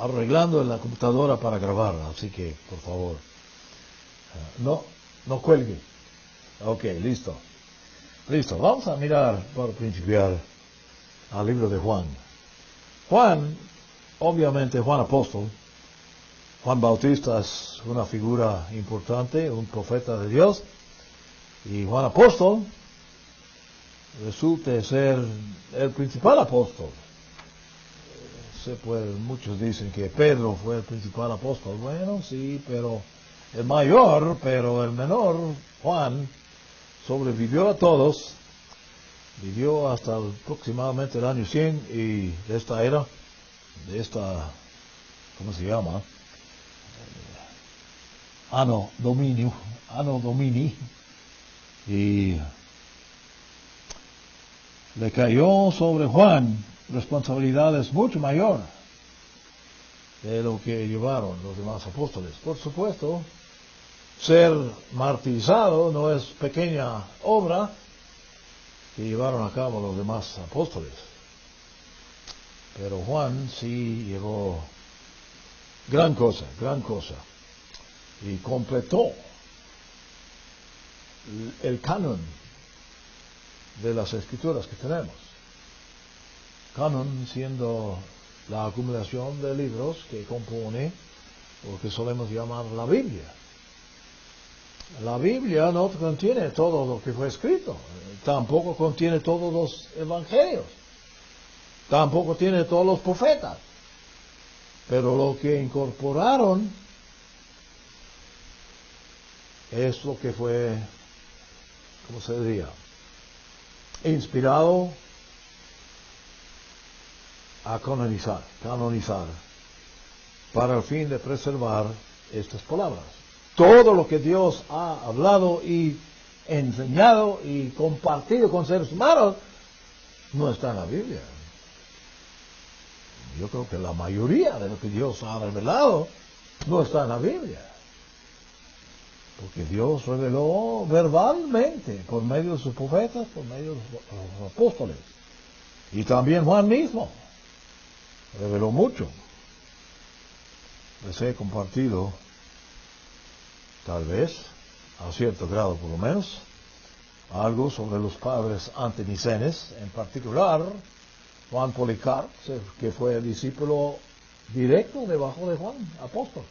arreglando la computadora para grabar, así que, por favor, no cuelgue. Ok, listo. Listo, vamos a mirar, para principiar, al libro de Juan. Juan, obviamente Juan Apóstol, Juan Bautista es una figura importante, un profeta de Dios, y Juan Apóstol resulta ser el principal apóstol. Muchos dicen que Pedro fue el principal apóstol. Bueno, sí, pero el mayor, pero el menor, Juan, sobrevivió a todos, vivió hasta aproximadamente el año 100 y de esta era, ¿cómo se llama? Anno Domini, y le cayó sobre Juan responsabilidades mucho mayor de lo que llevaron los demás apóstoles. Por supuesto, ser martirizado no es pequeña obra que llevaron a cabo los demás apóstoles. Pero Juan sí llevó gran cosa, y completó el canon de las escrituras que tenemos. Canon siendo la acumulación de libros que compone lo que solemos llamar la Biblia. La Biblia no contiene todo lo que fue escrito, tampoco contiene todos los evangelios, tampoco tiene todos los profetas, pero lo que incorporaron es lo que fue, ¿cómo se diría?, inspirado a canonizar, para el fin de preservar estas palabras. Todo lo que Dios ha hablado y enseñado y compartido con seres humanos no está en la Biblia. Yo creo que la mayoría de lo que Dios ha revelado no está en la Biblia. Porque Dios reveló verbalmente por medio de sus profetas, por medio de los apóstoles. Y también Juan mismo reveló mucho. Les he compartido, tal vez, a cierto grado por lo menos, algo sobre los padres antenicenes, en particular Juan Policarpo, que fue el discípulo directo debajo de Juan, apóstol.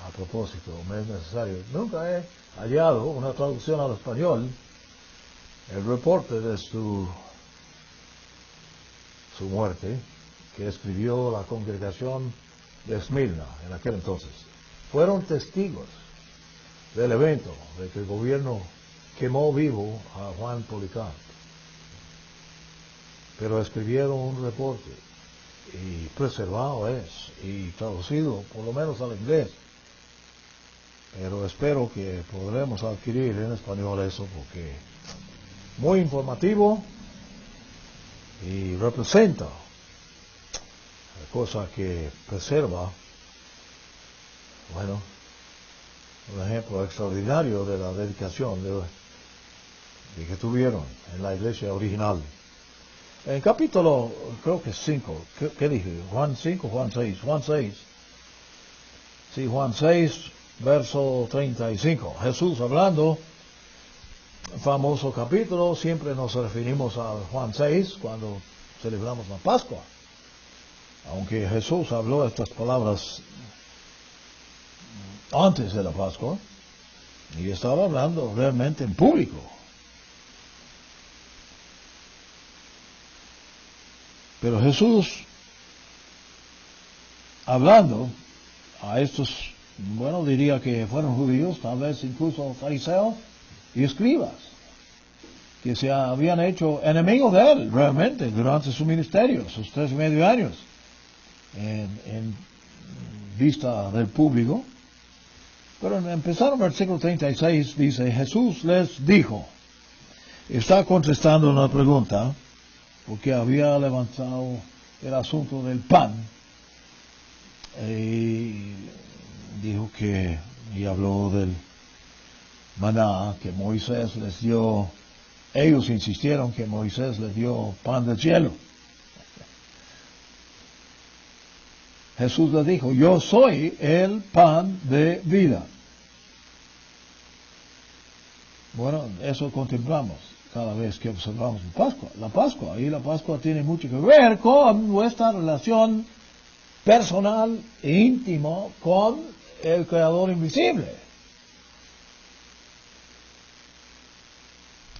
A propósito, me es necesario, nunca he hallado una traducción al español, el reporte de su muerte, que escribió la congregación de Esmirna en aquel entonces. Fueron testigos del evento de que el gobierno quemó vivo a Juan Policarpo. Pero escribieron un reporte, y preservado es, y traducido por lo menos al inglés. Pero espero que podremos adquirir en español eso, porque muy informativo y representa cosa que preserva, bueno, un ejemplo extraordinario de la dedicación de que tuvieron en la iglesia original. En capítulo, creo que 5, ¿qué dije? Juan 5, Juan 6, Juan 6. Sí, Juan 6, verso 35. Jesús hablando, famoso capítulo, siempre nos referimos a Juan 6 cuando celebramos la Pascua. Aunque Jesús habló estas palabras antes de la Pascua, y estaba hablando realmente en público. Pero Jesús, hablando a estos, bueno, diría que fueron judíos, tal vez incluso fariseos y escribas, que se habían hecho enemigos de él realmente durante su ministerio, sus 3.5 años, en vista del público. Pero empezando en el versículo 36, dice, Jesús les dijo, está contestando una pregunta, porque había levantado el asunto del pan, y dijo y habló del maná que Moisés les dio. Ellos insistieron que Moisés les dio pan del cielo. Jesús le dijo, yo soy el pan de vida. Bueno, eso contemplamos cada vez que observamos la Pascua. Y la Pascua tiene mucho que ver con nuestra relación personal e íntimo con el Creador invisible.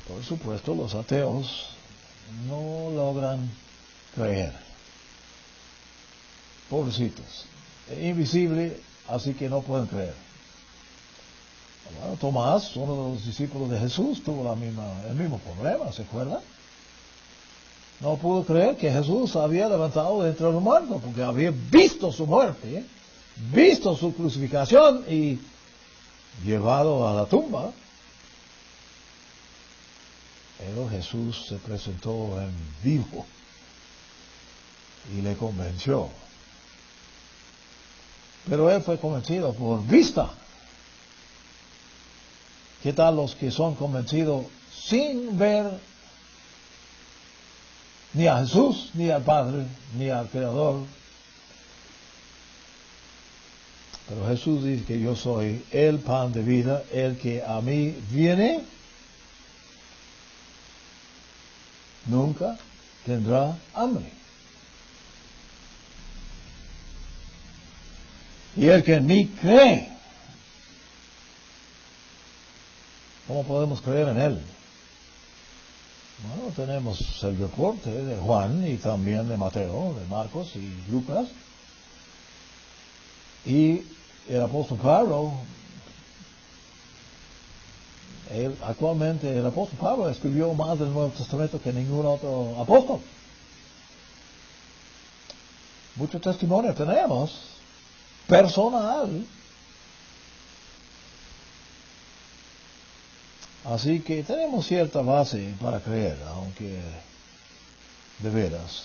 Por supuesto, los ateos no logran creer. Pobrecitos. Invisible, así que no pueden creer. Bueno, Tomás, uno de los discípulos de Jesús, tuvo el mismo problema, ¿se acuerdan? No pudo creer que Jesús había levantado de entre los muertos, porque había visto su muerte, visto su crucificación y llevado a la tumba. Pero Jesús se presentó en vivo y le convenció. Pero él fue convencido por vista. ¿Qué tal los que son convencidos sin ver ni a Jesús, ni al Padre, ni al Creador? Pero Jesús dice que yo soy el pan de vida, el que a mí viene, nunca tendrá hambre. Y el que ni cree, ¿cómo podemos creer en él? Bueno, tenemos el reporte de Juan y también de Mateo, de Marcos y Lucas. Y el apóstol Pablo, actualmente el apóstol Pablo escribió más del Nuevo Testamento que ningún otro apóstol. Mucho testimonio tenemos, personal. Así que tenemos cierta base para creer, aunque de veras,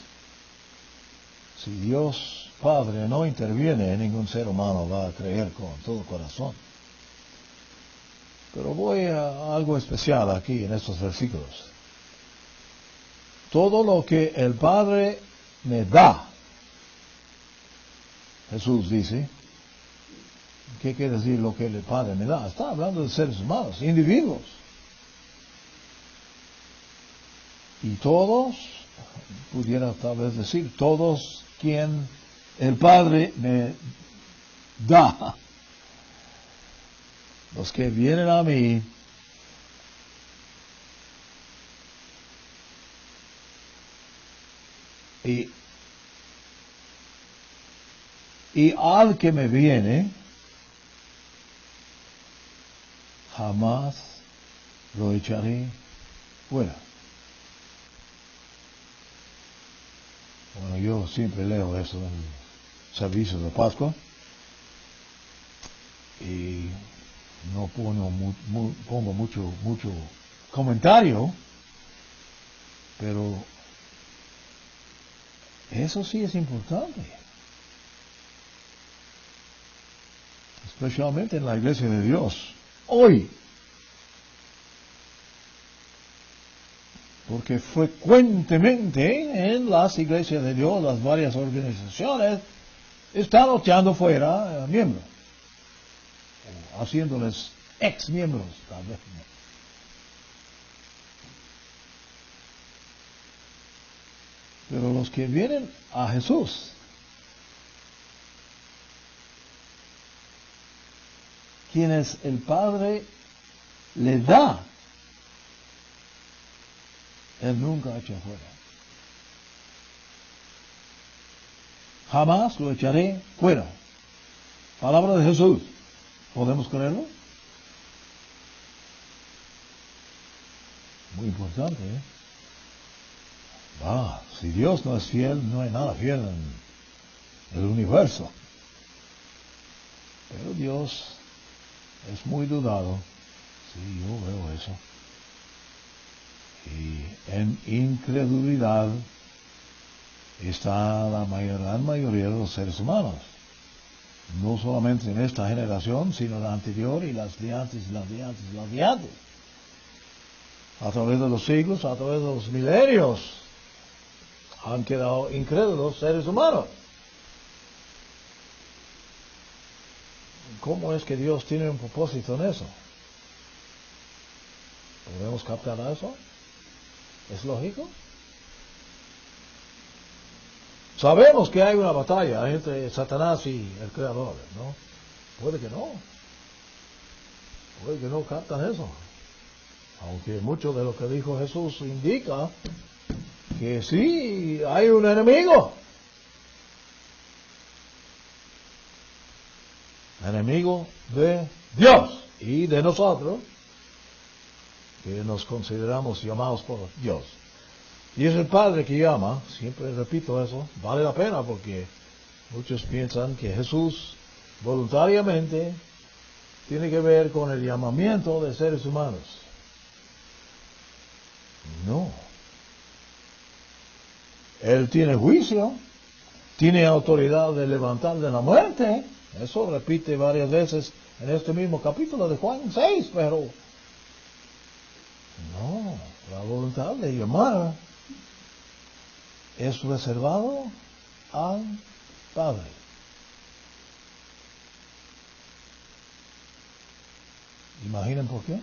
si Dios Padre no interviene, ningún ser humano va a creer con todo corazón. Pero voy a algo especial aquí en estos versículos. Todo lo que el Padre me da, Jesús dice, ¿qué quiere decir lo que el Padre me da? Está hablando de seres humanos, individuos. Y todos, pudiera tal vez decir, todos quien el Padre me da, los que vienen a mí, y al que me viene, jamás lo echaré fuera. Bueno, yo siempre leo eso en el servicio de Pascua y no pongo mucho comentario, pero eso sí es importante, especialmente en la iglesia de Dios hoy. Porque frecuentemente en las iglesias de Dios, las varias organizaciones, están echando fuera miembros, o haciéndoles ex miembros, tal vez. Pero los que vienen a Jesús, quienes el Padre le da, Él nunca echa fuera. Jamás lo echaré fuera. Palabra de Jesús. ¿Podemos creerlo? Muy importante, ¿eh? Si Dios no es fiel, no hay nada fiel en el universo. Pero Dios es muy dudado. Sí, yo veo eso. Y en incredulidad está la gran mayoría de los seres humanos. No solamente en esta generación, sino la anterior y las de antes, y las de antes, y las de antes. A través de los siglos, a través de los milenios, han quedado incrédulos seres humanos. ¿Cómo es que Dios tiene un propósito en eso? ¿Podemos captar eso? ¿Es lógico? Sabemos que hay una batalla entre Satanás y el Creador, ¿no? Puede que no. Puede que no captan eso. Aunque mucho de lo que dijo Jesús indica que sí hay un enemigo. Enemigo de Dios y de nosotros, que nos consideramos llamados por Dios. Y es el Padre que llama, siempre repito eso, vale la pena porque muchos piensan que Jesús voluntariamente tiene que ver con el llamamiento de seres humanos. No. Él tiene juicio, tiene autoridad de levantar de la muerte. Eso repite varias veces en este mismo capítulo de Juan 6, pero no, la voluntad de llamar es reservado al Padre. ¿Imaginen por qué?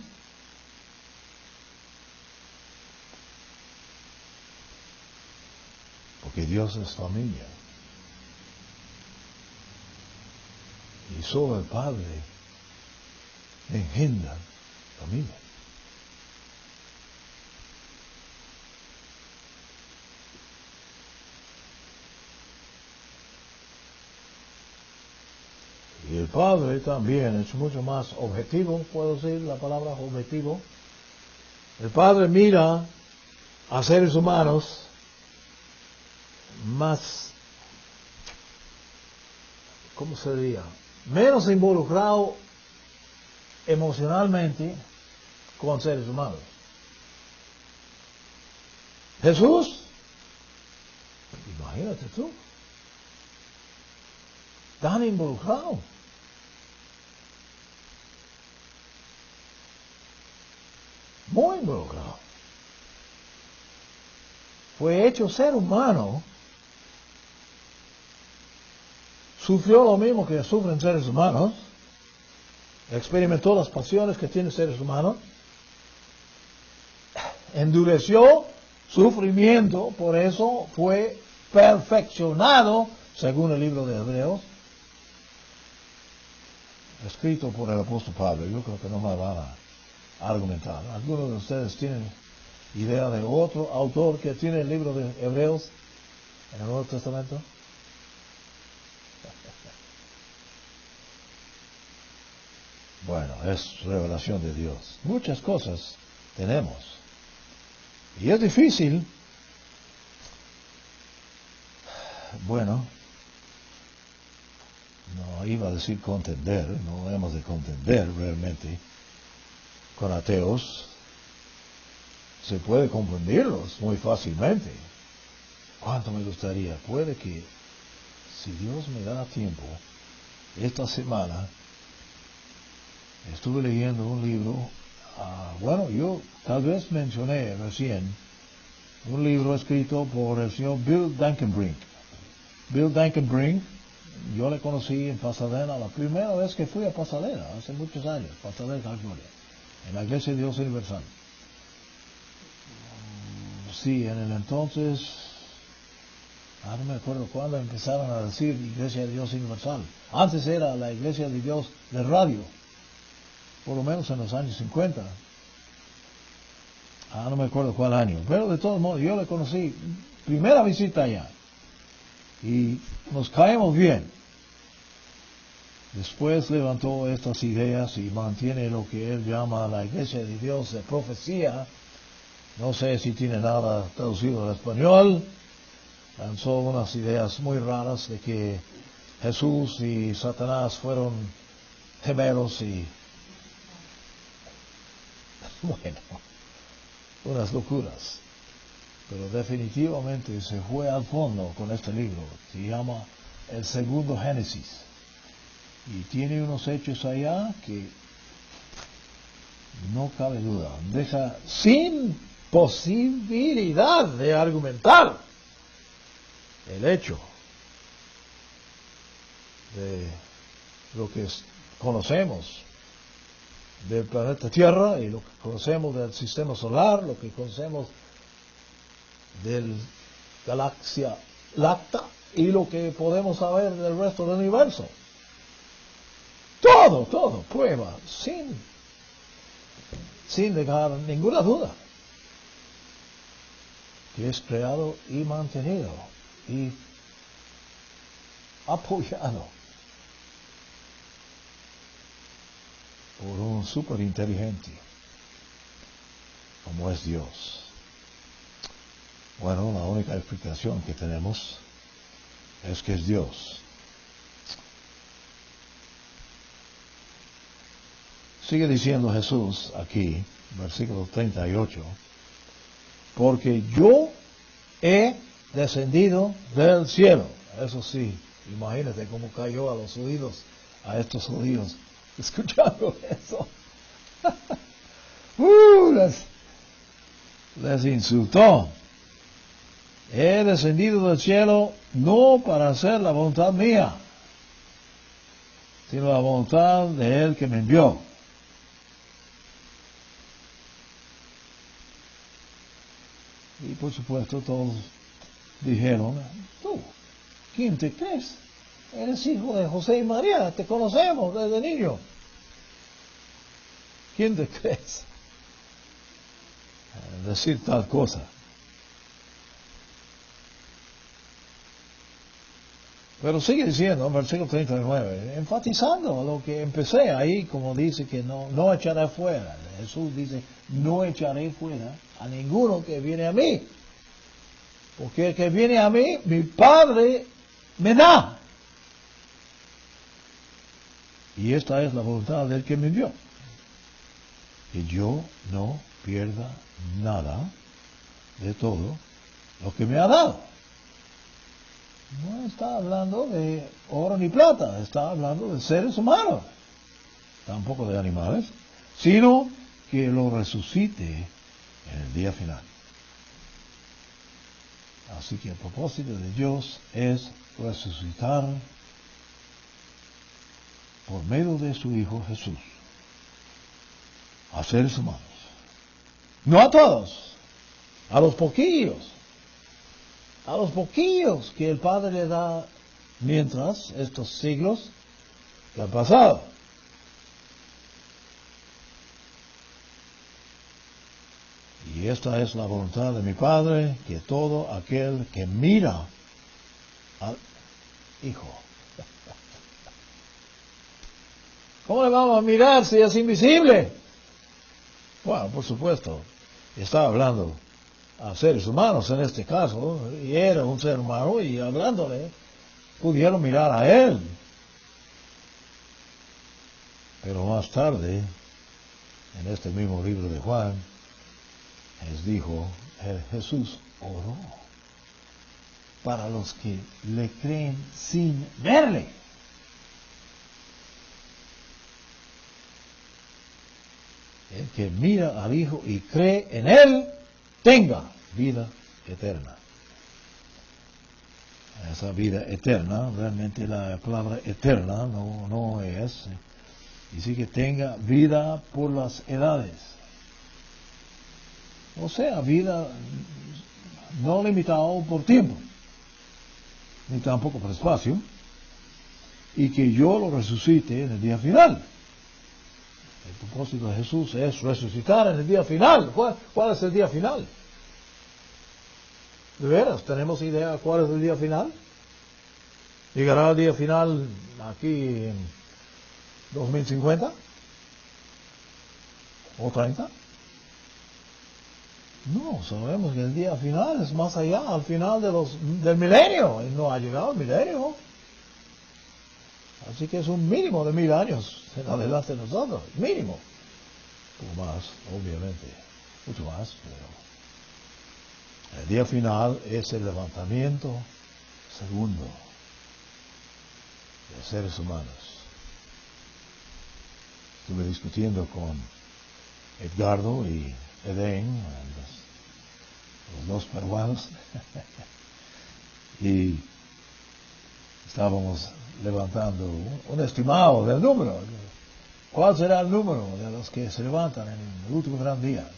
Porque Dios es familia. Y solo el Padre engendra familia. Y el Padre también es mucho más objetivo, puedo decir la palabra objetivo. El Padre mira a seres humanos más, ¿cómo se diría? Menos involucrado emocionalmente con seres humanos. Jesús, imagínate tú, tan involucrado. Muy involucrado. Fue hecho ser humano. Sufrió lo mismo que sufren seres humanos. Experimentó las pasiones que tienen seres humanos. Endureció sufrimiento. Por eso fue perfeccionado, según el libro de Hebreos, escrito por el apóstol Pablo. Yo creo que no me van a argumentar. ¿Algunos de ustedes tienen idea de otro autor que tiene el libro de Hebreos en el Nuevo Testamento? Bueno, es revelación de Dios. Muchas cosas tenemos. Y es difícil. Bueno, no iba a decir contender, no hemos de contender realmente con ateos. Se puede comprenderlos muy fácilmente. ¿Cuánto me gustaría? Puede que, si Dios me da tiempo, esta semana estuve leyendo un libro, bueno, yo tal vez mencioné recién un libro escrito por el señor Bill Dankenbrink. Bill Dankenbrink, yo le conocí en Pasadena la primera vez que fui a Pasadena, hace muchos años, Pasadena, California, en la Iglesia de Dios Universal. Sí, en el entonces, no me acuerdo cuándo empezaron a decir Iglesia de Dios Universal. Antes era la Iglesia de Dios de radio, por lo menos en los años 50. No me acuerdo cuál año, pero de todos modos yo le conocí, primera visita allá, y nos caemos bien. Después levantó estas ideas y mantiene lo que él llama la Iglesia de Dios de profecía. No sé si tiene nada traducido al español. Lanzó unas ideas muy raras de que Jesús y Satanás fueron gemelos y bueno, unas locuras. Pero definitivamente se fue al fondo con este libro. Se llama El Segundo Génesis. Y tiene unos hechos allá que no cabe duda. Deja sin posibilidad de argumentar el hecho de lo que conocemos del planeta Tierra y lo que conocemos del sistema solar, lo que conocemos del galaxia láctea y lo que podemos saber del resto del universo. Todo prueba sin dejar ninguna duda que es creado y mantenido y apoyado por un superinteligente como es Dios. Bueno, la única explicación que tenemos es que es Dios. Sigue diciendo Jesús aquí, versículo 38, porque yo he descendido del cielo. Eso sí, imagínate cómo cayó a los oídos a estos judíos escuchando eso. Les insultó. He descendido del cielo no para hacer la voluntad mía, sino la voluntad de Él que me envió. Y por supuesto todos dijeron, tú, ¿quién te crees? Eres hijo de José y María, te conocemos desde niño. ¿Quién te crees? Decir tal cosa. Pero sigue diciendo, en versículo 39, enfatizando lo que empecé ahí, como dice que no echaré fuera. Jesús dice, no echaré fuera a ninguno que viene a mí. Porque el que viene a mí, mi Padre me da. Y esta es la voluntad del que me envió. Que yo no pierda nada de todo lo que me ha dado. No está hablando de oro ni plata, está hablando de seres humanos, tampoco de animales, sino que lo resucite en el día final. Así que el propósito de Dios es resucitar por medio de su Hijo Jesús a seres humanos. No a todos, a los poquillos. A los poquillos que el Padre le da mientras estos siglos que han pasado. Y esta es la voluntad de mi Padre, que todo aquel que mira al Hijo. ¿Cómo le vamos a mirar si es invisible? Bueno, por supuesto, está hablando a seres humanos en este caso, y era un ser humano, y hablándole, pudieron mirar a él. Pero más tarde, en este mismo libro de Juan, dijo, Jesús oró para los que le creen sin verle. El que mira al Hijo y cree en Él, tenga vida eterna. Esa vida eterna, realmente la palabra eterna no es, dice que tenga vida por las edades. O sea, vida no limitado por tiempo, ni tampoco por espacio, y que yo lo resucite en el día final. El propósito de Jesús es resucitar en el día final. ¿Cuál es el día final? ¿De veras? ¿Tenemos idea cuál es el día final? ¿Llegará el día final aquí en 2050? ¿O 30? No, sabemos que el día final es más allá, al final del milenio. Y no ha llegado el milenio. Así que es un mínimo de 1000 años en adelante de nosotros, mínimo. O más, obviamente, mucho más, pero el día final es el levantamiento segundo de seres humanos. Estuve discutiendo con Edgardo y Edén, los dos peruanos, y estábamos levantando un estimado del número. ¿Cuál será el número de los que se levantan en el último gran día?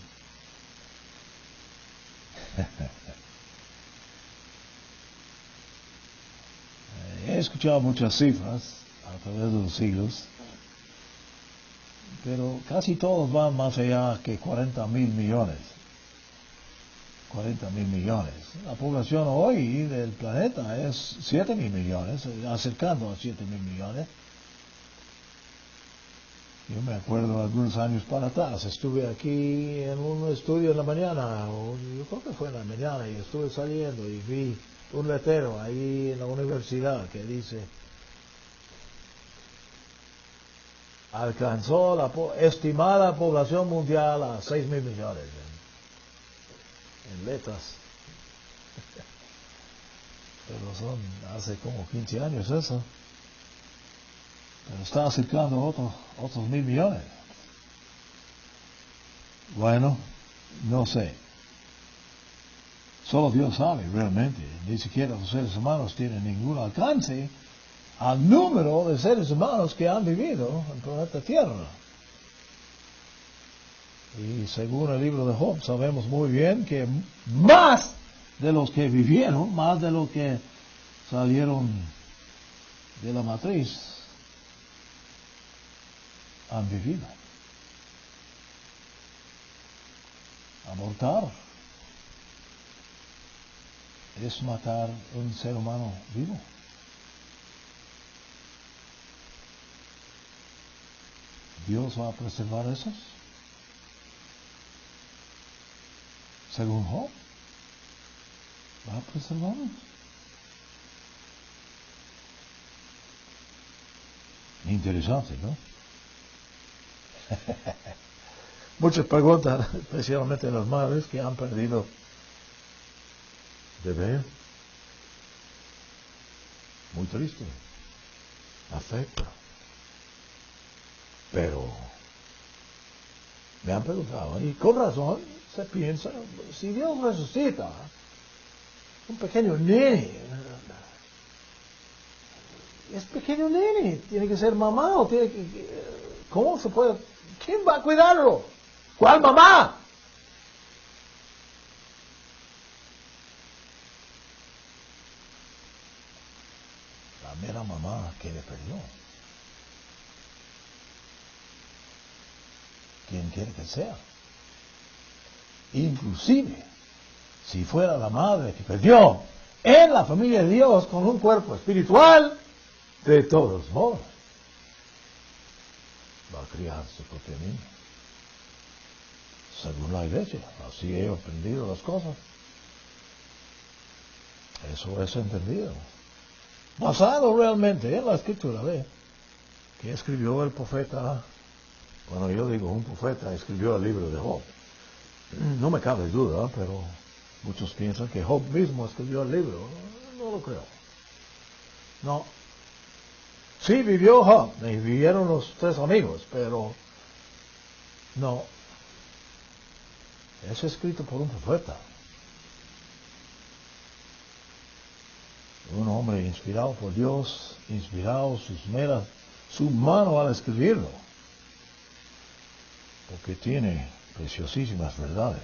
He escuchado muchas cifras a través de los siglos, pero casi todos van más allá que 40,000 millones. 40,000 millones. La población hoy del planeta es 7,000 millones, acercando a 7,000 millones. Yo me acuerdo algunos años para atrás, estuve aquí en un estudio en la mañana, yo creo que fue en la mañana, y estuve saliendo y vi un letrero ahí en la universidad que dice: alcanzó la estimada población mundial a 6,000 millones en letras. Pero son hace como 15 años eso. Pero está acercando otros 1,000 millones. Bueno, no sé. Solo Dios sabe realmente. Ni siquiera los seres humanos tienen ningún alcance al número de seres humanos que han vivido en el planeta Tierra. Y según el libro de Job sabemos muy bien que más de los que vivieron, más de los que salieron de la matriz, han vivido. Abortar es matar un ser humano vivo. ¿Dios va a preservar esos? Según Job, va a preservarlos. Interesante, ¿no? Muchas preguntas, especialmente las madres que han perdido bebé. Muy triste. Afecta. Pero me han preguntado, y con razón se piensa, si Dios resucita un pequeño nene, es pequeño nene, tiene que ser mamá, o tiene que, ¿cómo se puede? ¿Quién va a cuidarlo? ¿Cuál mamá? La mera mamá que le perdió. Quien quiere que sea. Inclusive, si fuera la madre que perdió en la familia de Dios con un cuerpo espiritual, de todos modos, va a criar su propio niño. Según la iglesia, así he aprendido las cosas. Eso es entendido. Basado realmente en la escritura, ¿ve? Que escribió el profeta, bueno, yo digo un profeta, escribió el libro de Job. No me cabe duda, pero muchos piensan que Job mismo escribió el libro. No lo creo. No. Sí vivió Job, y vivieron los 3 amigos, pero no. Es escrito por un profeta. Un hombre inspirado por Dios, inspirado su mano al escribirlo, porque tiene preciosísimas verdades.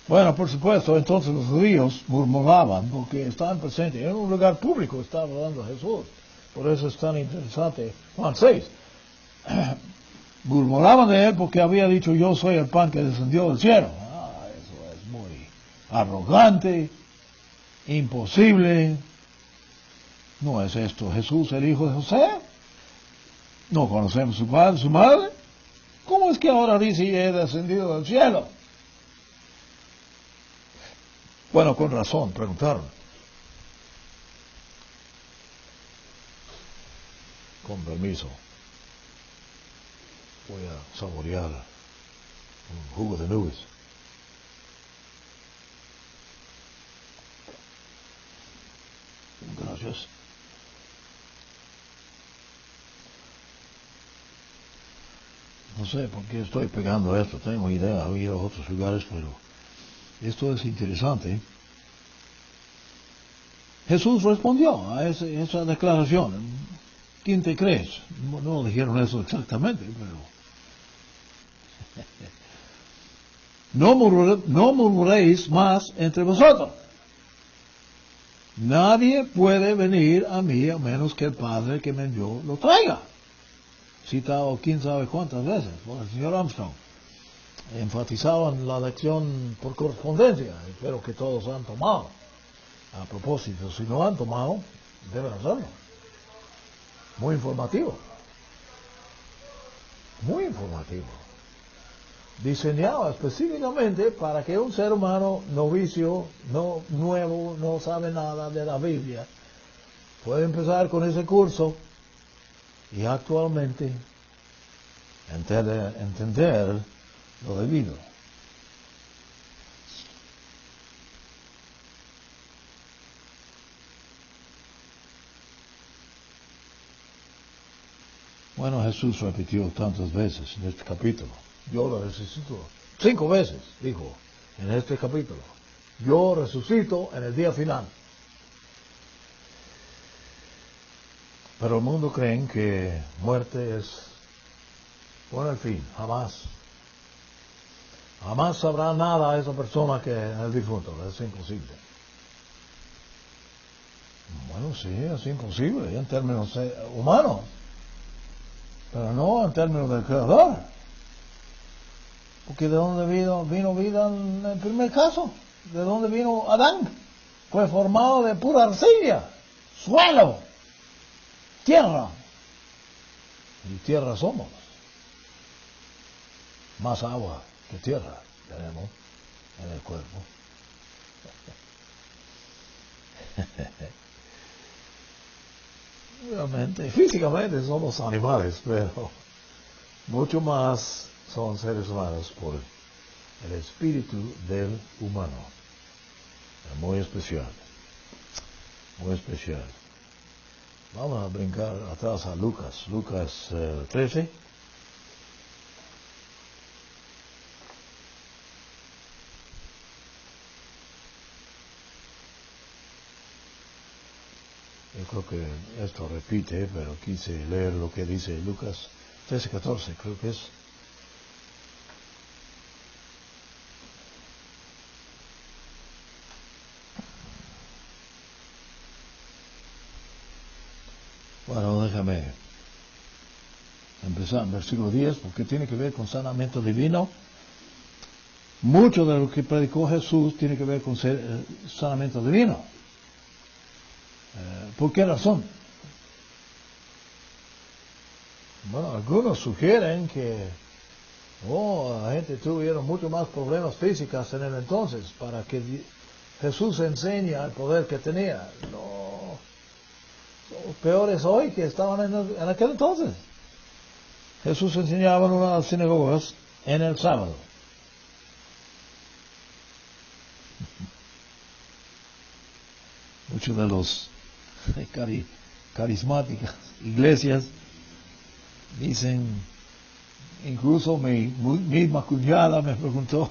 Bueno, por supuesto, entonces los judíos murmuraban porque estaban presentes en un lugar público, estaba hablando Jesús. Por eso es tan interesante Juan 6. Murmuraban de él porque había dicho: yo soy el pan que descendió del cielo. Eso es muy arrogante, imposible. ¿No es esto Jesús, el hijo de José? ¿No conocemos su padre, su madre? ¿Cómo es que ahora dice: he descendido del cielo? Bueno, con razón, preguntaron. Con permiso, voy a saborear un jugo de nubes. Gracias. No sé por qué estoy pegando esto, tengo idea, he ido a otros lugares, pero esto es interesante. Jesús respondió a esa declaración. ¿Quién te crees? No dijeron eso exactamente, pero no murmuréis más entre vosotros. Nadie puede venir a mí a menos que el Padre que me envió lo traiga. Citado quién sabe cuántas veces por el señor Armstrong. Enfatizaban la lección por correspondencia. Espero que todos han tomado. A propósito, si no han tomado, deben hacerlo. Muy informativo. Muy informativo. Diseñado específicamente para que un ser humano novicio, no nuevo, no sabe nada de la Biblia, pueda empezar con ese curso y actualmente entender lo debido. Bueno, Jesús repitió tantas veces en este capítulo. Yo lo resucito 5 veces, dijo en este capítulo. Yo resucito en el día final. Pero el mundo cree que muerte es, bueno, el fin, jamás. Jamás sabrá nada a esa persona que el difunto, es imposible. Bueno, sí, es imposible en términos humanos, pero no en términos del Creador. Porque ¿de dónde vino vida en el primer caso? ¿De dónde vino Adán? Fue formado de pura arcilla, suelo, tierra. Y tierra somos. Más agua que tierra tenemos en el cuerpo. Realmente, físicamente somos animales, pero mucho más son seres humanos por el espíritu del humano. Es muy especial. Muy especial. Vamos a brincar atrás a Lucas. Lucas 13. Yo creo que esto repite, pero quise leer lo que dice Lucas 13:14, creo que es. Bueno, déjame empezar en versículo 10, porque tiene que ver con sanamiento divino. Mucho de lo que predicó Jesús tiene que ver con sanamiento divino. ¿Por qué razón? Bueno, algunos sugieren que la gente tuvieron mucho más problemas físicos en el entonces para que Jesús enseña el poder que tenía. No, son peores hoy que estaban en aquel entonces. Jesús enseñaba en una de las sinagogas en el sábado. Muchos de los carismáticas iglesias dicen, incluso mi misma cuñada me preguntó,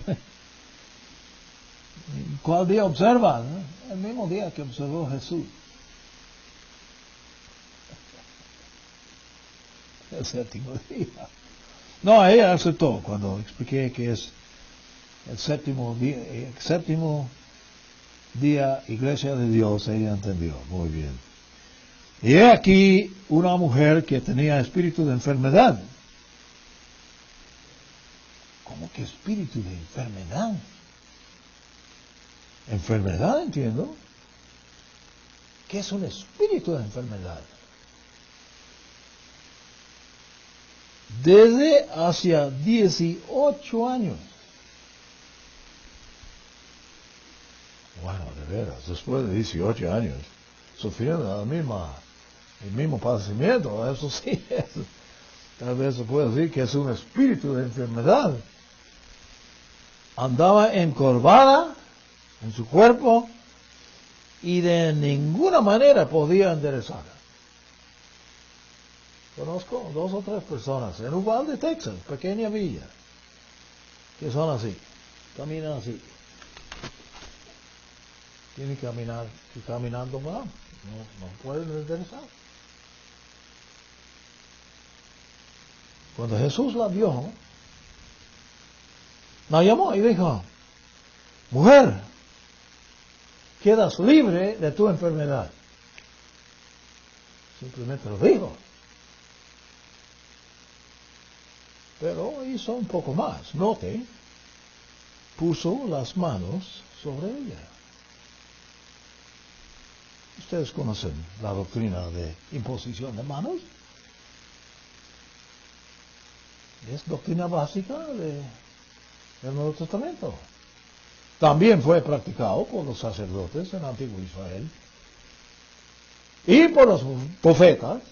¿cuál día observas? El mismo día que observó Jesús. El séptimo día. No, ella aceptó cuando expliqué que es el séptimo día, iglesia de Dios, ella entendió muy bien. Y he aquí una mujer que tenía espíritu de enfermedad. ¿Cómo que espíritu de enfermedad? Enfermedad, entiendo. ¿Qué es un espíritu de enfermedad? Desde hacia 18 años. Bueno, de veras, después de 18 años, sufriendo el mismo padecimiento, eso sí, tal vez se puede decir que es un espíritu de enfermedad. Andaba encorvada en su cuerpo y de ninguna manera podía enderezar. Conozco 2 o 3 personas en Uvalde, Texas, pequeña villa, que son así, caminan así. tiene que caminar, y caminando mal, no puede enderezar. Cuando Jesús la vio, la llamó y dijo, mujer, quedas libre de tu enfermedad. Simplemente lo dijo. Pero hizo un poco más. Note, puso las manos sobre ella. Ustedes conocen la doctrina de imposición de manos. Es doctrina básica del Nuevo Testamento. También fue practicado por los sacerdotes en el antiguo Israel y por los profetas.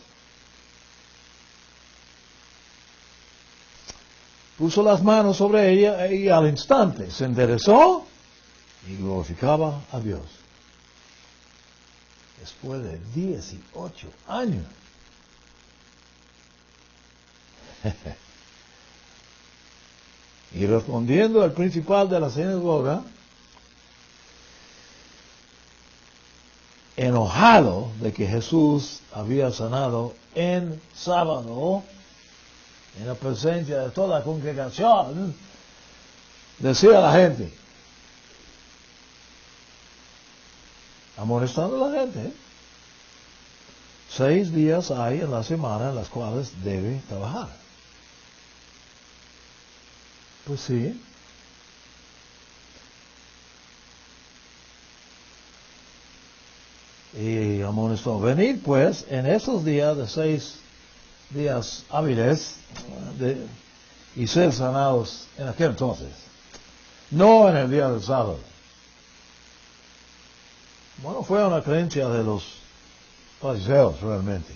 Puso las manos sobre ella y al instante se enderezó y glorificaba a Dios. Después de 18 años. Y respondiendo al principal de la sinagoga, enojado de que Jesús había sanado en sábado, en la presencia de toda la congregación, decía a la gente, amonestando a la gente, 6 días hay en la semana en las cuales debe trabajar. Pues sí. Y amonestó, venid pues en esos días de 6 días hábiles y ser sanados en aquel entonces, no en el día del sábado. Bueno, fue una creencia de los fariseos realmente.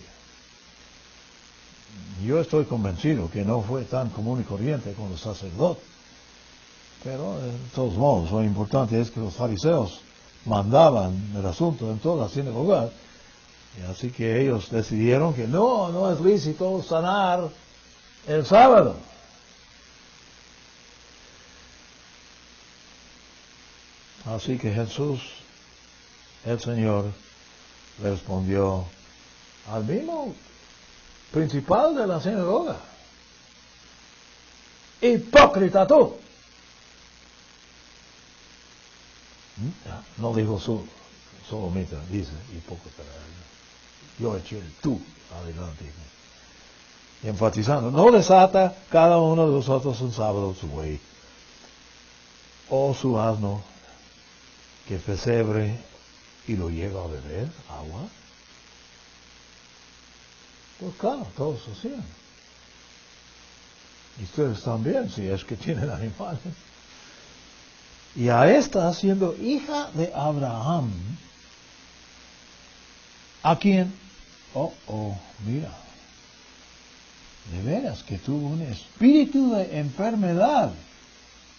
Yo estoy convencido que no fue tan común y corriente con los sacerdotes, pero de todos modos lo importante es que los fariseos mandaban el asunto en toda la sinagoga, y así que ellos decidieron que no es lícito sanar el sábado. Así que Jesús, el Señor, respondió al mismo principal de la sinagoga, hipócrita tú. No dijo solamente, dice hipócrita. Yo eché el tú adelante, enfatizando, no desata cada uno de vosotros un sábado su buey o su asno que pesebre y lo lleva a beber agua. Pues claro, todos hacían. Y ustedes también, si es que tienen animales. Y a esta, siendo hija de Abraham, a quien, mira, de veras que tuvo un espíritu de enfermedad.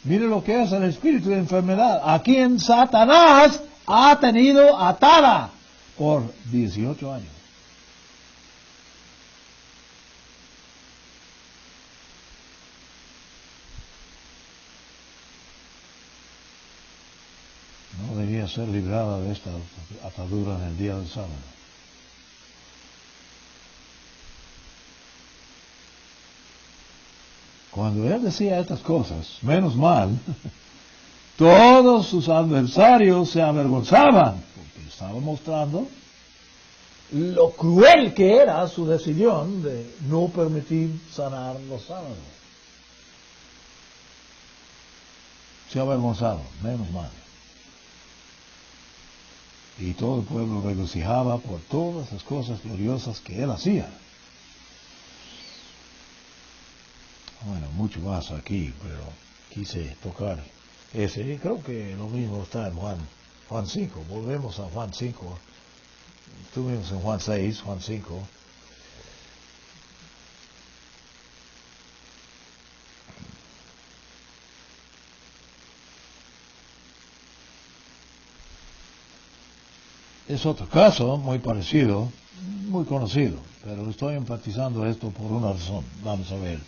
Mire lo que es el espíritu de enfermedad, a quien Satanás ha tenido atada por 18 años. No debía ser librada de esta atadura en el día del sábado. Cuando él decía estas cosas, menos mal, todos sus adversarios se avergonzaban, porque estaba mostrando lo cruel que era su decisión de no permitir sanar los sábados. Se avergonzaban, menos mal. Y todo el pueblo regocijaba por todas las cosas gloriosas que él hacía. Bueno, mucho más aquí, pero quise tocar ese. Creo que lo mismo está en Juan 5. Volvemos a Juan 5. Estuvimos en Juan 6, Juan 5. Es otro caso muy parecido, muy conocido, pero estoy enfatizando esto por una razón. Vamos a ver.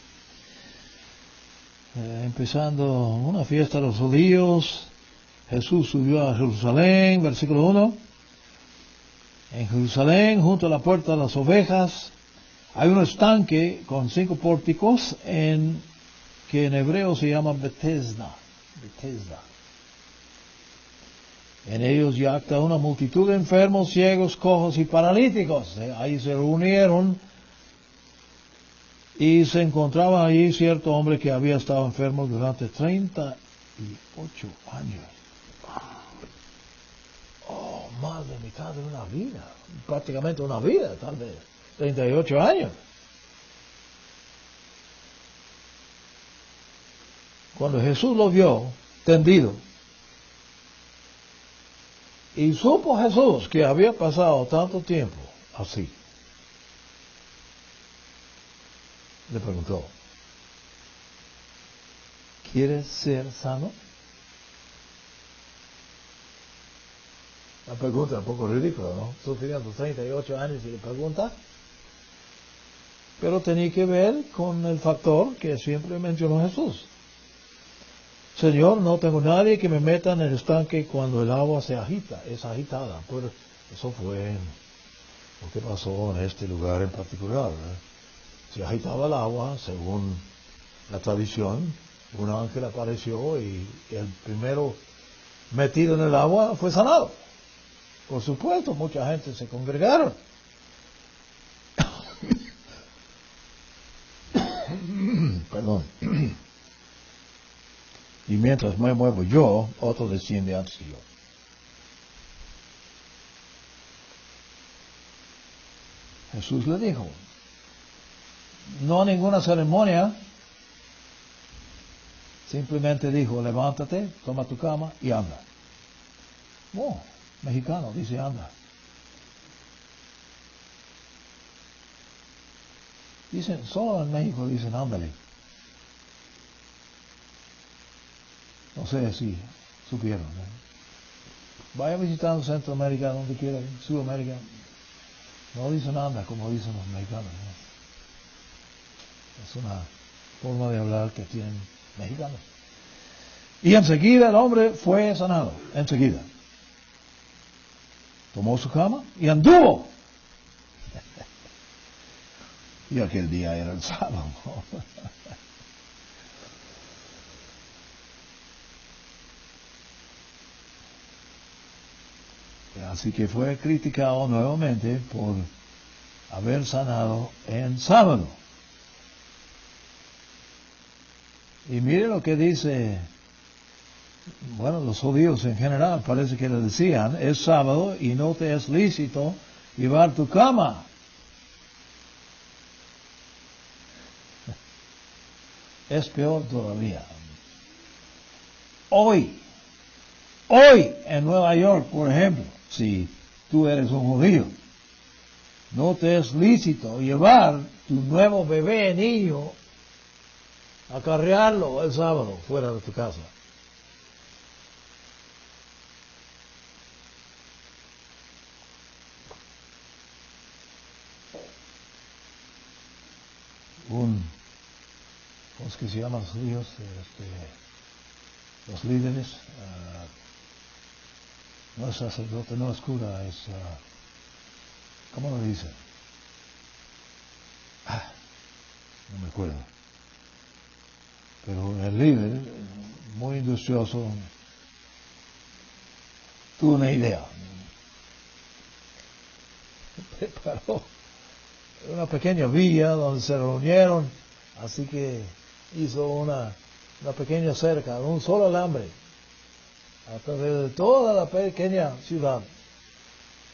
Empezando una fiesta de los judíos, Jesús subió a Jerusalén, versículo 1. En Jerusalén, junto a la puerta de las ovejas, hay un estanque con 5 pórticos que en hebreo se llama Betesda. Betesda. En ellos yacta una multitud de enfermos, ciegos, cojos y paralíticos. Ahí se reunieron y se encontraba allí cierto hombre que había estado enfermo durante 38 años. Oh, más de mitad de una vida, prácticamente una vida, tal vez, 38 años. Cuando Jesús lo vio tendido, y supo Jesús que había pasado tanto tiempo así, le preguntó, ¿quieres ser sano? La pregunta es un poco ridícula, ¿no? Sufriendo 38 años y le pregunta. Pero tenía que ver con el factor que siempre mencionó Jesús. Señor, no tengo nadie que me meta en el estanque cuando el agua se agita, es agitada. Pues eso fue lo que pasó en este lugar en particular, ¿eh? Se agitaba el agua, según la tradición, un ángel apareció y el primero metido en el agua fue sanado. Por supuesto, mucha gente se congregaron. Perdón. Y mientras me muevo yo, otro desciende antes que yo. Jesús le dijo, no ninguna ceremonia, simplemente dijo, levántate, toma tu cama y anda. Oh, mexicano, dice anda. Dicen, solo en México dicen ándale. No sé si supieron. Vaya visitando Centroamérica, donde quiera, Sudamérica. No dicen anda como dicen los mexicanos. Es una forma de hablar que tienen mexicanos. Y enseguida el hombre fue sanado. Enseguida. Tomó su cama y anduvo. Y aquel día era el sábado. Así que fue criticado nuevamente por haber sanado en sábado. Y mire lo que dice, bueno, los judíos en general parece que le decían, es sábado y no te es lícito llevar tu cama. Es peor todavía. Hoy en Nueva York, por ejemplo, si tú eres un judío, no te es lícito llevar tu nuevo bebé niño, acarrearlo el sábado fuera de tu casa. ¿Cómo es que se llaman los judíos? Los líderes, no es sacerdote, no es cura, es, ¿cómo lo dice? No me acuerdo. Pero el líder, muy industrioso, tuvo una idea. Preparó una pequeña villa donde se reunieron, así que hizo una pequeña cerca, un solo alambre, a través de toda la pequeña ciudad,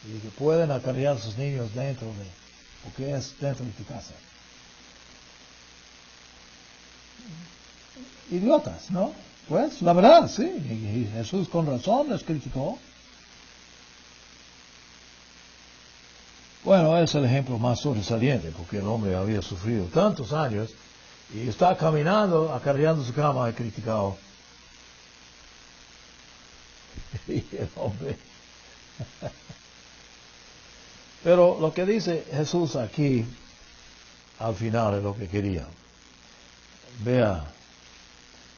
y que pueden acarrear a sus niños dentro de, porque es dentro de tu casa. Idiotas, ¿no? Pues, la verdad, sí, y Jesús con razón les criticó. Bueno, es el ejemplo más sobresaliente, porque el hombre había sufrido tantos años, y está caminando, acarreando su cama, y criticado. Y el hombre. Pero lo que dice Jesús aquí, al final, es lo que quería. Vea,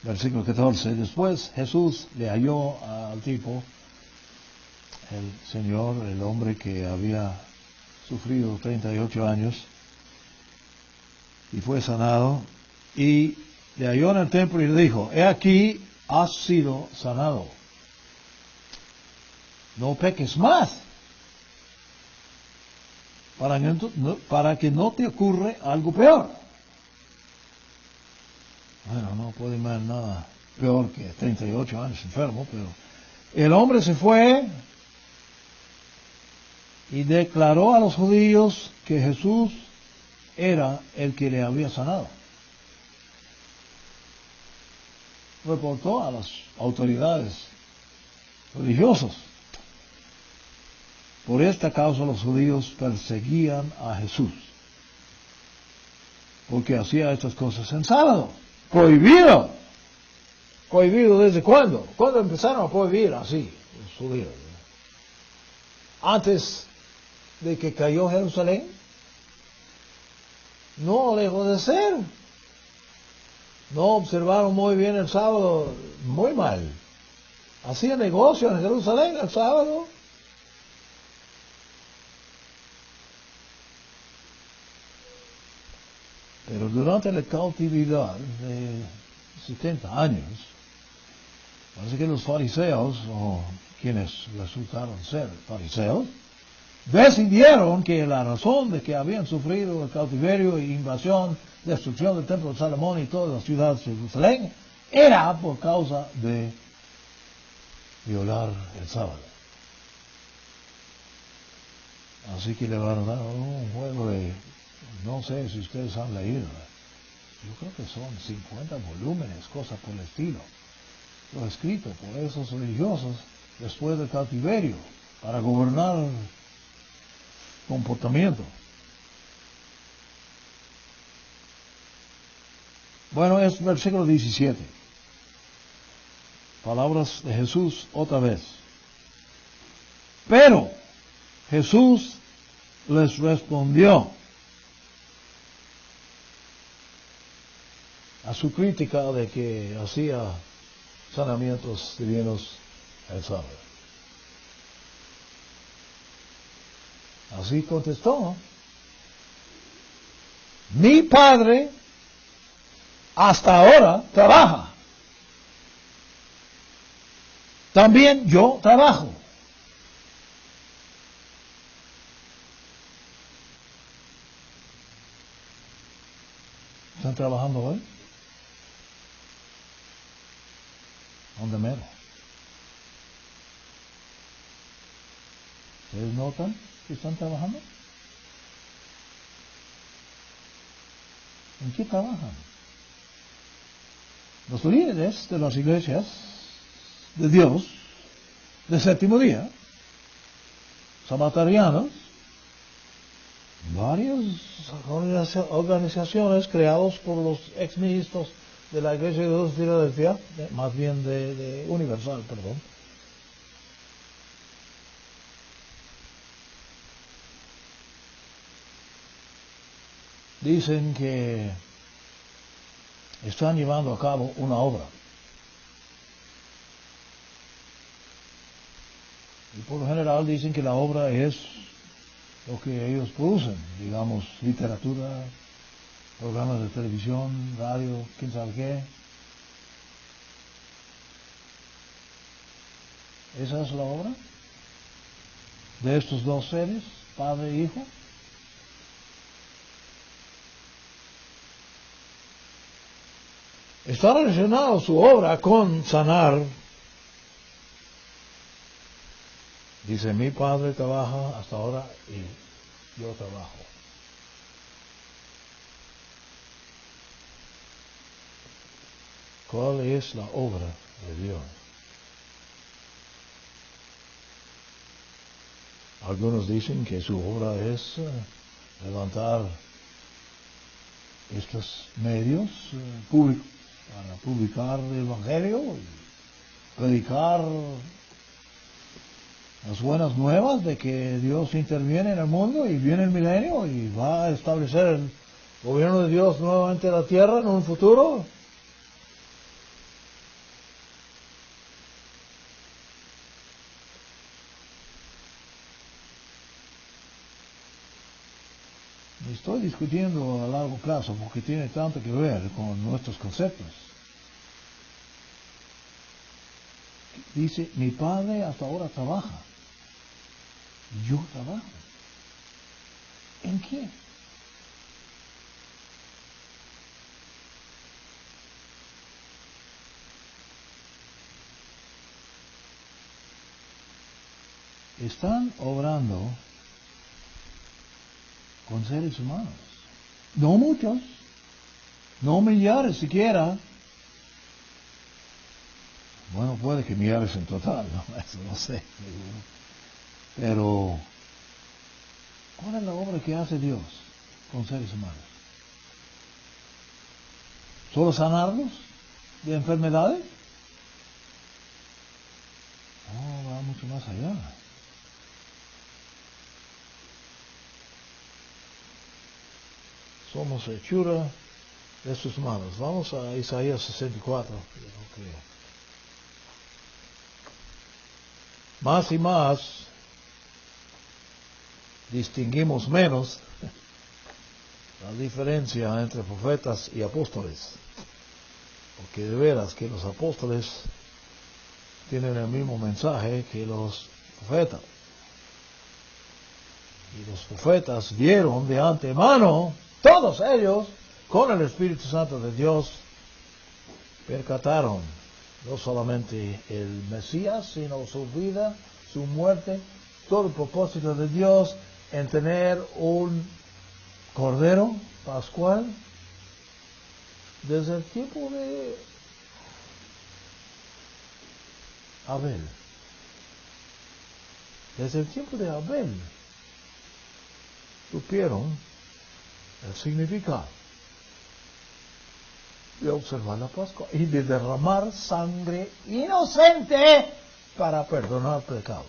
Versículo 14. Después Jesús le halló al tipo, el Señor, el hombre que había sufrido 38 años, y fue sanado, y le halló en el templo y le dijo, he aquí, has sido sanado. No peques más, para que no te ocurra algo peor. Bueno, no puede haber nada peor que 38 años enfermo, pero el hombre se fue y declaró a los judíos que Jesús era el que le había sanado. Reportó a las autoridades religiosas. Por esta causa los judíos perseguían a Jesús, porque hacía estas cosas en sábado. Prohibido. ¿Prohibido desde cuándo? ¿Cuándo empezaron a prohibir así los judíos? Antes de que cayó Jerusalén. No, lejos de ser. No observaron muy bien el sábado, muy mal. Hacían negocio en Jerusalén el sábado. Pero durante la cautividad de 70 años, parece que los fariseos, o quienes resultaron ser fariseos, decidieron que la razón de que habían sufrido el cautiverio e invasión, destrucción del templo de Salomón y toda la ciudad de Jerusalén, era por causa de violar el sábado. Así que le van a dar un juego de, no sé si ustedes han leído, yo creo que son 50 volúmenes, cosas por el estilo, lo escrito por esos religiosos después del cautiverio, para gobernar comportamiento. Bueno, es versículo 17. Palabras de Jesús otra vez. Pero Jesús les respondió a su crítica de que hacía sanamientos divinos el sábado. Así contestó, mi Padre hasta ahora trabaja. También yo trabajo. ¿Están trabajando hoy? ¿Dónde mero? ¿Ustedes notan que están trabajando? ¿En qué trabajan? Los líderes de las iglesias de Dios del séptimo día, sabatarianos, varias organizaciones creadas por los exministros de la Iglesia de Dios de Filadelfia, más bien de Universal, perdón, dicen que están llevando a cabo una obra. Y por lo general dicen que la obra es lo que ellos producen, digamos, literatura, programas de televisión, radio, quién sabe qué. ¿Esa es la obra de estos dos seres, Padre e Hijo? Está relacionado su obra con sanar. Dice, mi Padre trabaja hasta ahora y yo trabajo. ¿Cuál es la obra de Dios? Algunos dicen que su obra es levantar estos medios públicos para publicar el Evangelio y predicar las buenas nuevas de que Dios interviene en el mundo y viene el milenio y va a establecer el gobierno de Dios nuevamente en la tierra en un futuro. Estoy discutiendo a largo plazo porque tiene tanto que ver con nuestros conceptos. Dice, mi padre hasta ahora trabaja. Yo trabajo. ¿En qué? Están obrando con seres humanos. No muchos, no millares siquiera. Bueno, puede que millares en total, ¿no? Eso no sé. Pero, ¿cuál es la obra que hace Dios con seres humanos? ¿Solo sanarlos de enfermedades? No, va mucho más allá. Somos hechura de sus manos. Vamos a Isaías 64. Okay. Más y más distinguimos menos la diferencia entre profetas y apóstoles. Porque de veras que los apóstoles tienen el mismo mensaje que los profetas. Y los profetas vieron de antemano, todos ellos, con el Espíritu Santo de Dios, percataron no solamente el Mesías, sino su vida, su muerte, todo el propósito de Dios en tener un Cordero Pascual desde el tiempo de Abel. Desde el tiempo de Abel supieron el significado de observar la Pascua y de derramar sangre inocente para perdonar pecado.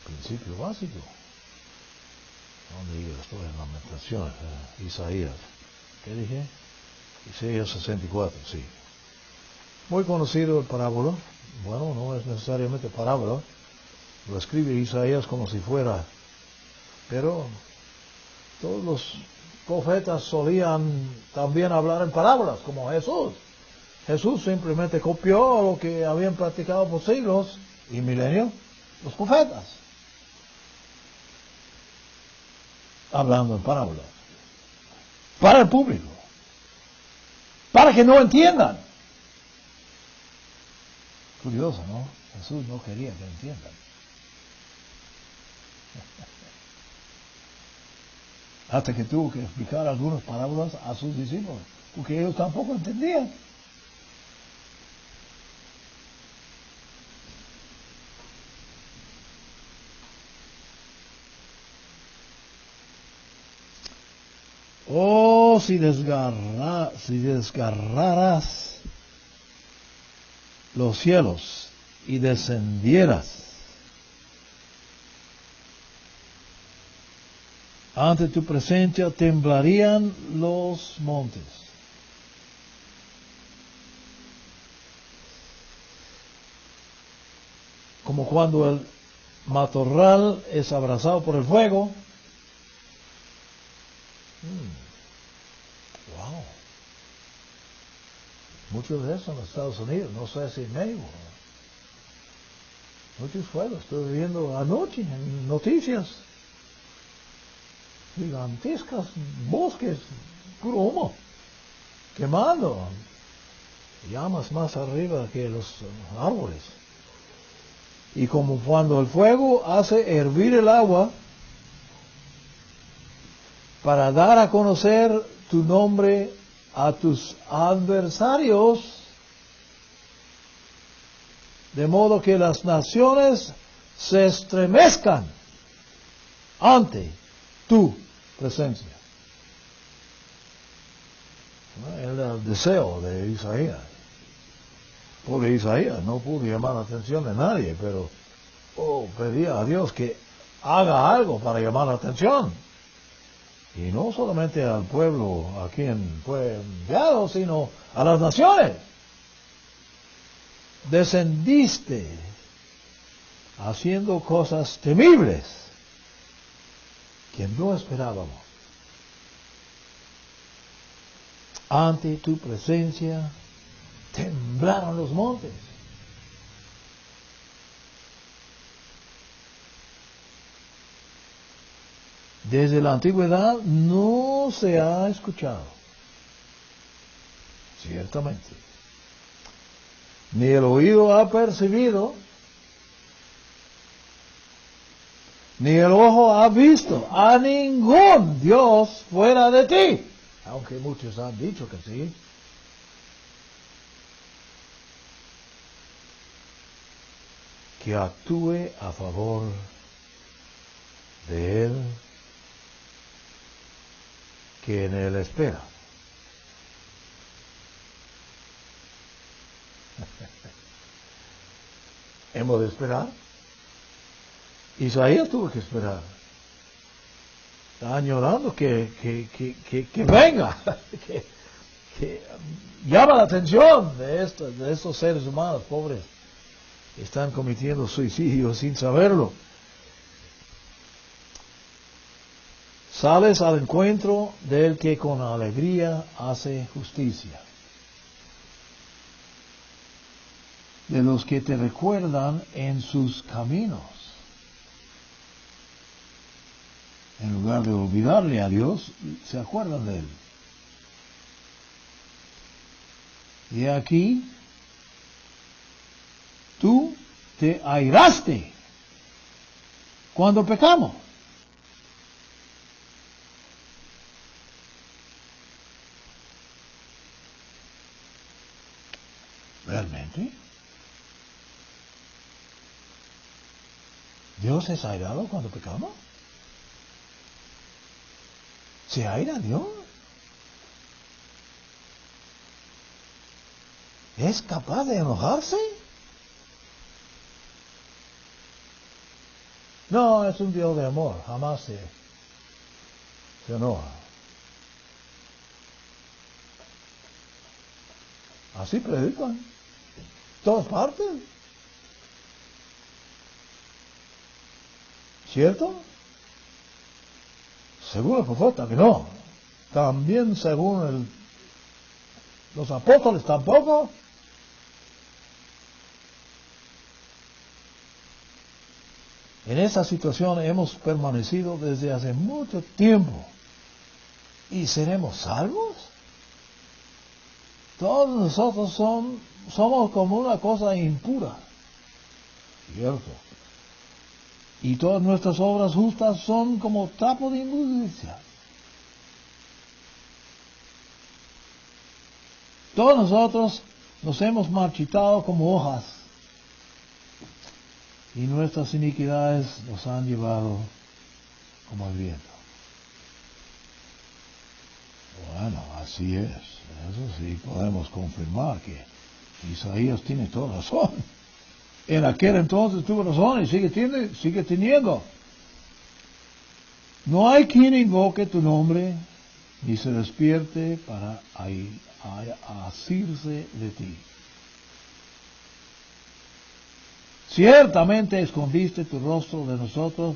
Principio básico. ¿Dónde yo estoy en Lamentaciones? Isaías. ¿Qué dije? Isaías 64, sí. Muy conocido el parábola. Bueno, no es necesariamente parábola. Lo escribe Isaías como si fuera. Pero todos los profetas solían también hablar en parábolas, como Jesús. Jesús simplemente copió lo que habían practicado por siglos y milenios los profetas, hablando en parábolas, para el público, para que no entiendan. Curioso, ¿no? Jesús no quería que entiendan. Hasta que tuvo que explicar algunas parábolas a sus discípulos, porque ellos tampoco entendían. Oh, si desgarraras los cielos y descendieras ante tu presencia, temblarían los montes. Como cuando el matorral es abrazado por el fuego. Wow. Muchos de eso en Estados Unidos, no sé si en México. Muchos fuegos. Estoy viendo anoche en noticias. Gigantescas bosques, puro humo, quemando, llamas más arriba que los árboles. Y como cuando el fuego hace hervir el agua para dar a conocer tu nombre a tus adversarios, de modo que las naciones se estremezcan ante tu presencia. Era el deseo de Isaías. Por Isaías no pudo llamar la atención de nadie, pero pedía a Dios que haga algo para llamar la atención. Y no solamente al pueblo a quien fue enviado, sino a las naciones. Descendiste haciendo cosas temibles que no esperábamos. Ante tu presencia temblaron los montes. Desde la antigüedad no se ha escuchado, ciertamente, ni el oído ha percibido, ni el ojo ha visto a ningún Dios fuera de ti, aunque muchos han dicho que sí. Que actúe a favor de él, que en él espera. ¿Hemos de esperar? Isaías tuvo que esperar. Está añorando que venga, que llama la atención de estos seres humanos pobres. Están cometiendo suicidio sin saberlo. Sales al encuentro del que con alegría hace justicia. De los que te recuerdan en sus caminos. En lugar de olvidarle a Dios, se acuerdan de él. Y aquí, tú te airaste cuando pecamos. ¿Realmente? ¿Dios es airado cuando pecamos? ¿Se aira Dios? ¿Es capaz de enojarse? No, es un Dios de amor, jamás se enoja. Así predican. Todas partes. ¿Cierto? Según el profeta que no. También según los apóstoles tampoco. En esa situación hemos permanecido desde hace mucho tiempo. ¿Y seremos salvos? Todos nosotros somos como una cosa impura. Cierto. Y todas nuestras obras justas son como trapo de inmundicia. Todos nosotros nos hemos marchitado como hojas. Y nuestras iniquidades nos han llevado como el viento. Bueno, así es. Eso sí podemos confirmar que Isaías tiene toda razón. En aquel entonces tuvo razón y sigue teniendo. No hay quien invoque tu nombre ni se despierte para asirse de ti. Ciertamente escondiste tu rostro de nosotros.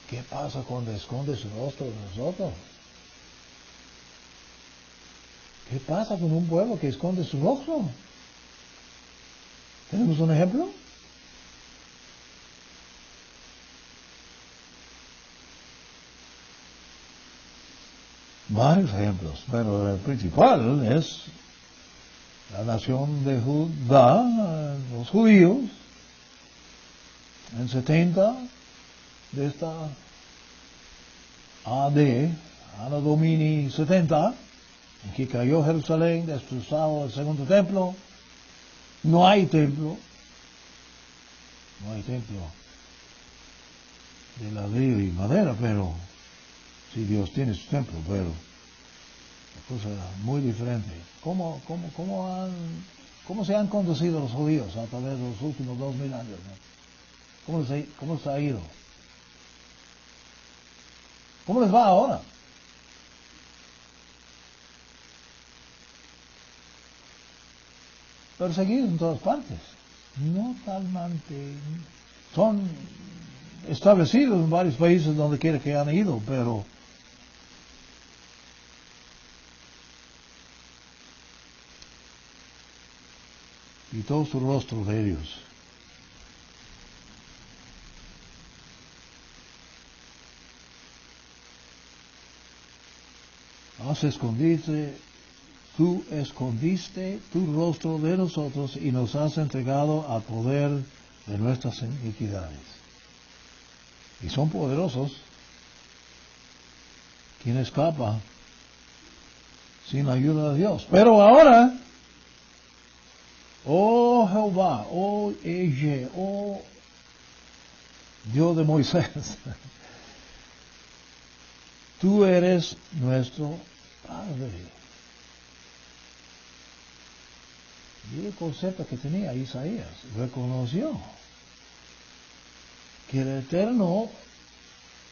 ¿Qué pasa cuando esconde su rostro de nosotros? ¿Qué pasa con un pueblo que esconde su rostro? ¿Tenemos un ejemplo? Varios ejemplos, pero el principal es la nación de Judá, los judíos, en 70 de esta Anno Domini 70, en que cayó Jerusalén, destrozado el segundo templo. No hay templo de ladrillo y madera, pero sí, Dios tiene su templo, pero la cosa era muy diferente. ¿Cómo se han conducido los judíos a través de los últimos 2000 años? ¿no? ¿Cómo se ha ido? ¿Cómo les va ahora? perseguidos en todas partes. No talmente. Son establecidos en varios países donde quiera que han ido, pero quitó su rostro de ellos. Tú escondiste tu rostro de nosotros y nos has entregado al poder de nuestras iniquidades. Y son poderosos. ¿Quién escapa sin la ayuda de Dios? Pero ahora, oh Jehová, oh Eje, oh Dios de Moisés, tú eres nuestro Padre. Y el concepto que tenía Isaías, reconoció que el Eterno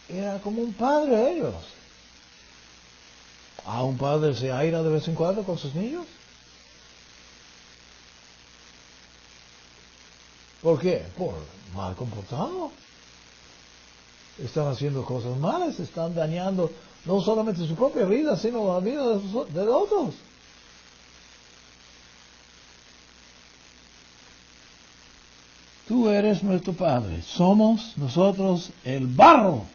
era como un padre de ellos. ¿A un padre se aira de vez en cuando con sus niños? ¿Por qué? Por mal comportado. Están haciendo cosas malas, están dañando no solamente su propia vida, sino la vida de otros. Tú eres nuestro Padre, somos nosotros el barro,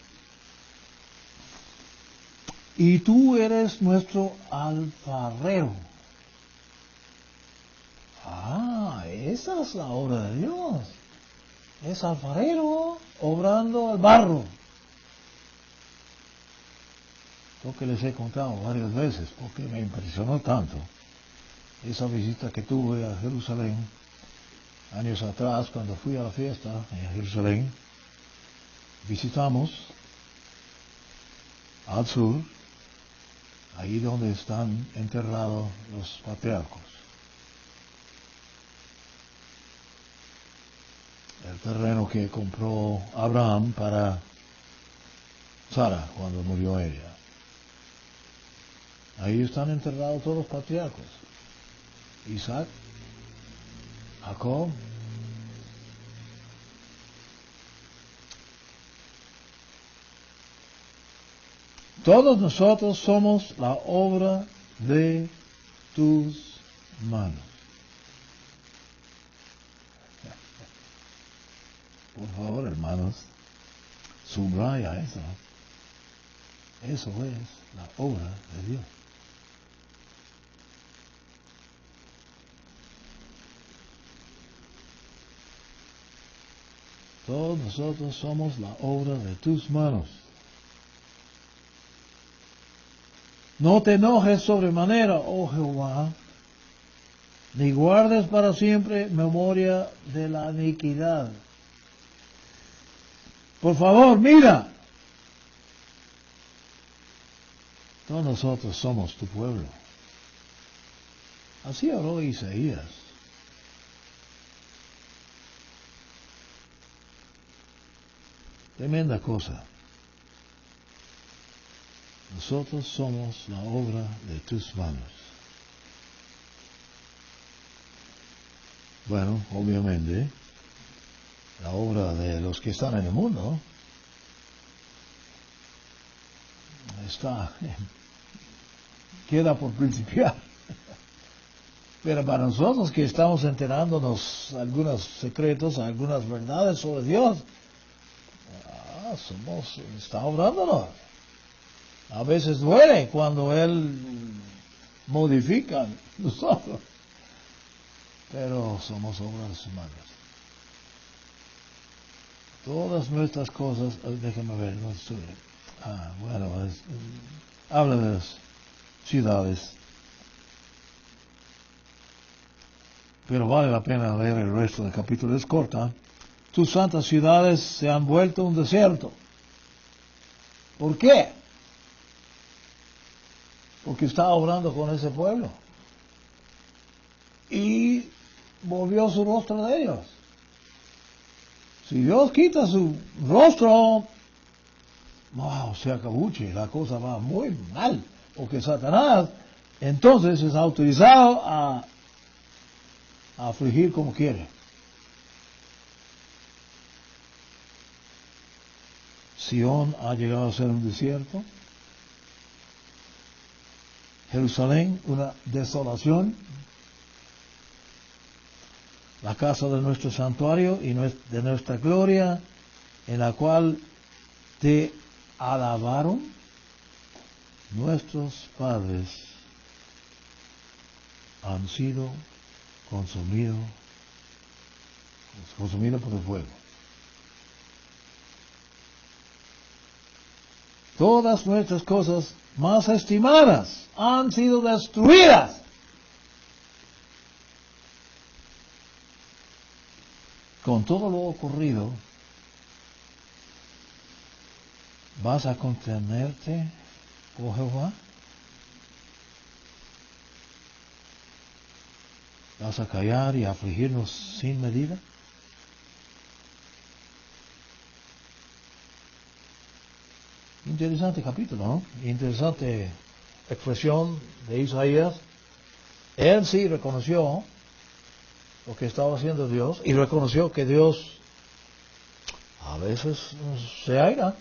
y tú eres nuestro alfarero. Esa es la obra de Dios. Es alfarero obrando el barro. Lo que les he contado varias veces, porque me impresionó tanto esa visita que tuve a Jerusalén años atrás, cuando fui a la fiesta en Jerusalén. Visitamos al sur, ahí donde están enterrados los patriarcas. El terreno que compró Abraham para Sara cuando murió ella. Ahí están enterrados todos los patriarcas. Isaac, Jacob, todos nosotros somos la obra de tus manos. Por favor, hermanos, subraya eso. Eso es la obra de Dios. Todos nosotros somos la obra de tus manos. No te enojes sobremanera, oh Jehová, ni guardes para siempre memoria de la iniquidad. Por favor, mira. Todos nosotros somos tu pueblo. Así habló Isaías. Tremenda cosa. Nosotros somos la obra de tus manos. Bueno, obviamente, la obra de los que están en el mundo queda por principiar. Pero para nosotros que estamos enterándonos algunos secretos, algunas verdades sobre Dios, está obrándonos. A veces duele cuando Él modifica nosotros, pero somos obras de sus manos. Todas nuestras cosas, déjame ver, no estoy. Habla de las ciudades, pero vale la pena leer el resto del capítulo, es corta. Tus santas ciudades se han vuelto un desierto. ¿Por qué? Porque estaba obrando con ese pueblo. Y volvió su rostro de ellos. Si Dios quita su rostro, se acabuche, la cosa va muy mal. Porque Satanás entonces es autorizado a a afligir como quiere. Sión ha llegado a ser un desierto. Jerusalén, una desolación. La casa de nuestro santuario y de nuestra gloria, en la cual te alabaron nuestros padres, han sido consumidos por el fuego. Todas nuestras cosas más estimadas han sido destruidas. Con todo lo ocurrido, ¿vas a contenerte, oh Jehová? ¿Vas a callar y afligirnos sin medida? Interesante capítulo, ¿no? Interesante expresión de Isaías. Él sí reconoció lo que estaba haciendo Dios y reconoció que Dios a veces se aira.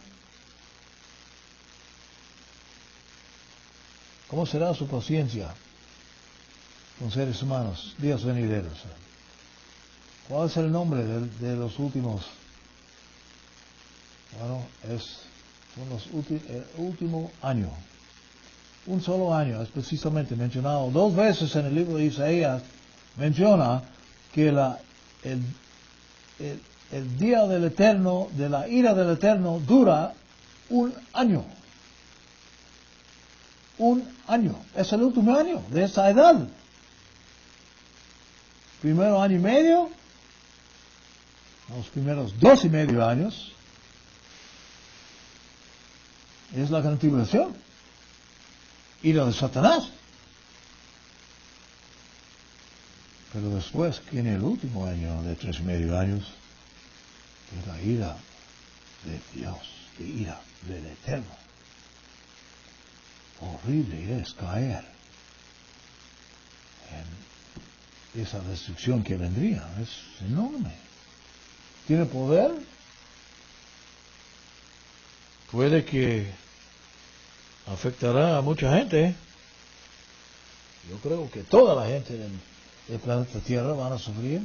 ¿Cómo será su paciencia con seres humanos, días venideros? ¿Cuál es el nombre de los últimos? Bueno, el último año. Un solo año es precisamente mencionado 2 veces en el libro de Isaías. Menciona que el día del Eterno, de la ira del Eterno, dura 1 año. 1 año. Es el último año de esa edad. Primero año y medio, los primeros 2 y medio años, es la gran tribulación. Ira de Satanás. Pero después viene el último año de 3 y medio años, de la ira de Dios, de ira del Eterno. Horrible es caer en esa destrucción que vendría. Es enorme. ¿Tiene poder? Puede que afectará a mucha gente. Yo creo que toda la gente del planeta Tierra van a sufrir.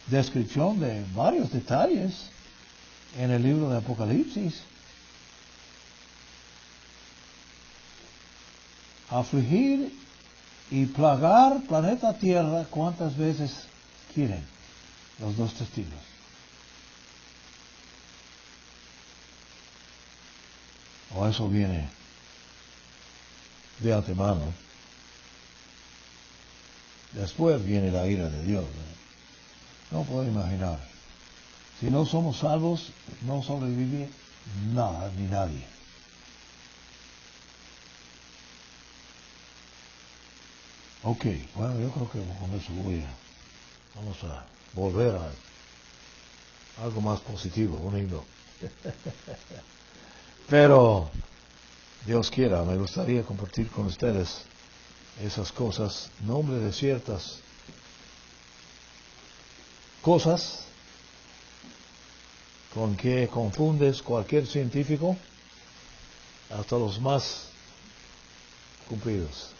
Descripción de varios detalles en el libro de Apocalipsis. Afligir y plagar planeta Tierra cuantas veces quieren los 2 testigos. O eso viene de antemano. Después viene la ira de Dios. No puedo imaginar. Si no somos salvos, no sobrevive nada ni nadie. Ok, bueno, yo creo que con eso vamos a volver a algo más positivo, un himno. Pero, Dios quiera, me gustaría compartir con ustedes esas cosas, nombre de ciertas cosas con que confundes cualquier científico, hasta los más cumplidos.